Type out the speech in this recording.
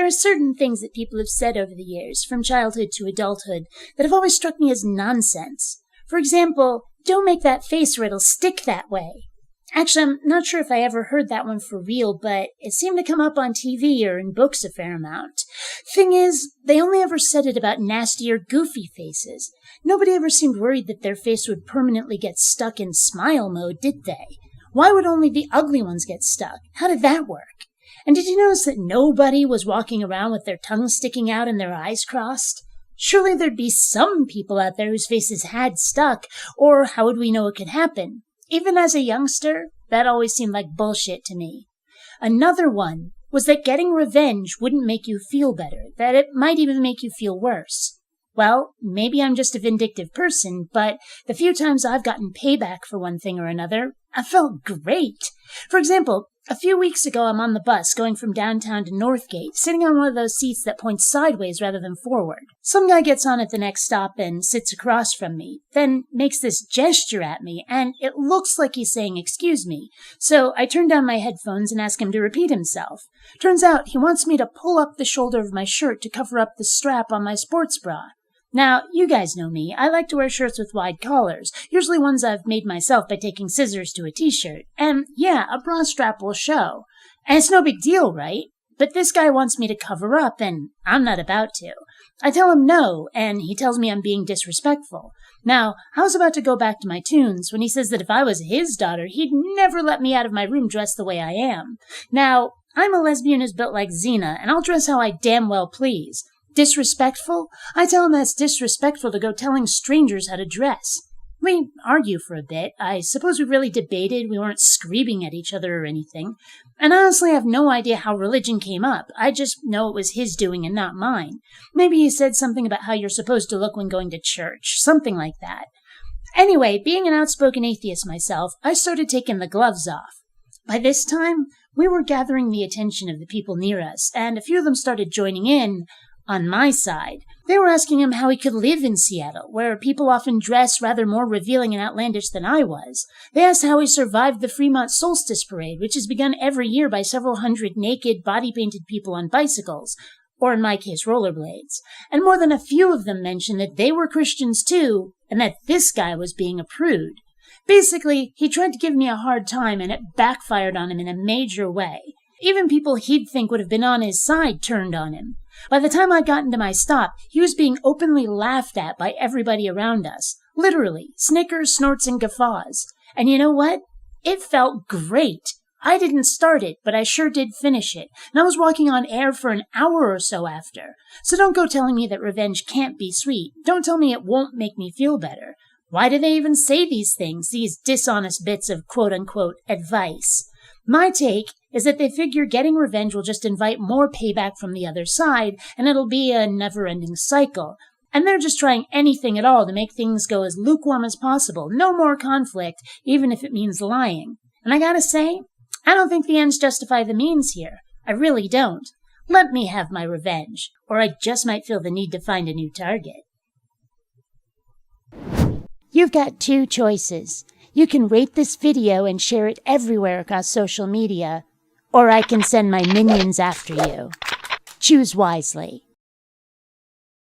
There are certain things that people have said over the years, from childhood to adulthood, that have always struck me as nonsense. For example, don't make that face or it'll stick that way. Actually, I'm not sure if I ever heard that one for real, but it seemed to come up on TV or in books a fair amount. Thing is, they only ever said it about nasty or goofy faces. Nobody ever seemed worried that their face would permanently get stuck in smile mode, did they? Why would only the ugly ones get stuck? How did that work? And did you notice that nobody was walking around with their tongue sticking out and their eyes crossed? Surely there'd be some people out there whose faces had stuck, or how would we know it could happen? Even as a youngster, that always seemed like bullshit to me. Another one was that getting revenge wouldn't make you feel better, that it might even make you feel worse. Well, maybe I'm just a vindictive person, but the few times I've gotten payback for one thing or another, I felt great. For example, a few weeks ago I'm on the bus going from downtown to Northgate, sitting on one of those seats that point sideways rather than forward. Some guy gets on at the next stop and sits across from me, then makes this gesture at me, and it looks like he's saying excuse me. So I turn down my headphones and ask him to repeat himself. Turns out he wants me to pull up the shoulder of my shirt to cover up the strap on my sports bra. Now, you guys know me. I like to wear shirts with wide collars, usually ones I've made myself by taking scissors to a t-shirt. And yeah, a bra strap will show. And it's no big deal, right? But this guy wants me to cover up, and I'm not about to. I tell him no, and he tells me I'm being disrespectful. Now, I was about to go back to my tunes when he says that if I was his daughter, he'd never let me out of my room dressed the way I am. Now, I'm a lesbian who's built like Xena, and I'll dress how I damn well please. Disrespectful? I tell him that's disrespectful to go telling strangers how to dress. We argue for a bit. I suppose we really debated. We weren't screaming at each other or anything. And honestly, I have no idea how religion came up. I just know it was his doing and not mine. Maybe he said something about how you're supposed to look when going to church. Something like that. Anyway, being an outspoken atheist myself, I started taking the gloves off. By this time, we were gathering the attention of the people near us, and a few of them started joining in on my side. They were asking him how he could live in Seattle, where people often dress rather more revealing and outlandish than I was. They asked how he survived the Fremont Solstice Parade, which is begun every year by several hundred naked, body-painted people on bicycles, or in my case, rollerblades. And more than a few of them mentioned that they were Christians too, and that this guy was being a prude. Basically, he tried to give me a hard time, and it backfired on him in a major way. Even people he'd think would have been on his side turned on him. By the time I got into my stop, he was being openly laughed at by everybody around us. Literally, snickers, snorts, and guffaws. And you know what? It felt great. I didn't start it, but I sure did finish it. And I was walking on air for an hour or so after. So don't go telling me that revenge can't be sweet. Don't tell me it won't make me feel better. Why do they even say these things, these dishonest bits of quote-unquote advice? My take is that they figure getting revenge will just invite more payback from the other side, and it'll be a never-ending cycle. And they're just trying anything at all to make things go as lukewarm as possible. No more conflict, even if it means lying. And I gotta say, I don't think the ends justify the means here. I really don't. Let me have my revenge, or I just might feel the need to find a new target. You've got two choices. You can rate this video and share it everywhere across social media, or I can send my minions after you. Choose wisely.